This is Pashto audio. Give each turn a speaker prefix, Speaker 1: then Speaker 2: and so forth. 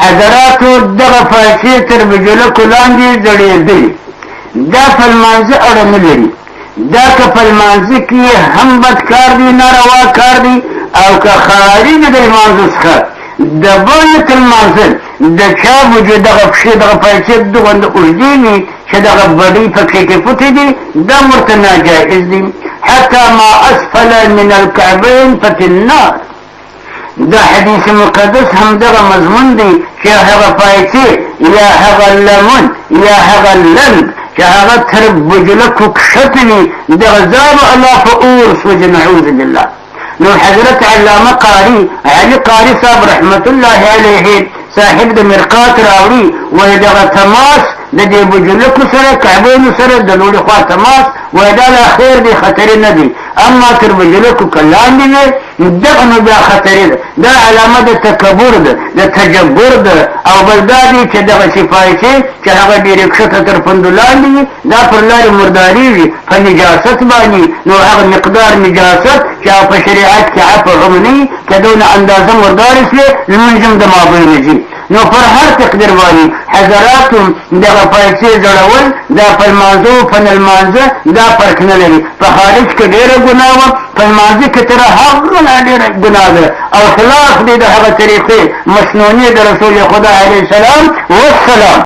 Speaker 1: حضراتو دغه پایڅې تر بجلکو لاندې ځړېدلې، دا په لمانځه اړه نه لري. دا که په لمانځه کې هم بد کار دی، ناروا کار دی، او که خارج د لمانځه څخه د بل تر لمانځه د چا وجود دغه پښې دغه پایڅې دومره اوږدې وي چې دغه بډۍ پکې کې پټې دي، دا ورته ناجایز دي. حتی ما اسفل من الکعبین ففي النار. دا حدیث مقدس هم دغه مضمون دی چې هغه پایڅې یا هغه لمن یا هغه لنګ چې هغه تر بجلکو کښته وي، دغه ځان الله په اور سوځي، نعوذ بالله. نو حضرت علامه قاري علي قاري صاحب رحمت الله علیه صاحب د مرقات راوړي، وایي دغه تماس د دې بجلکو سره کعبینو سره د لوړې خوا تماس وایي دا لا خیر دی، خطرې نه دی. اما تر بجلکو که لاندې وي دغه نو بیا خطرې ده، دا علامه د تکبر ده، د تجبر ده. او بل دا دی چې دغسې پایڅې چې هغه ډېرې کښته تر پندو لاندې وي، دا پر لارې مردارېږي په نجاست باندې. نو هغه مقدار نجاست چې په شریعت کې عفو هم نه وي، که دونه اندازه مردارې شوې لمونځ هم د مابین ځي. نو پر هر تقدیر باندې حضراتو دغه پایڅې ځړول دا په لمانځه په نه لمانځه دا فرق نه لري. په خارج کې ډېره ګناه وه، په لمانځه کې تر هغه نه ډېره ګناه ده، او خلاف دی د هغه طریقې مسنونې د رسول خدا علیه السلام والسلام.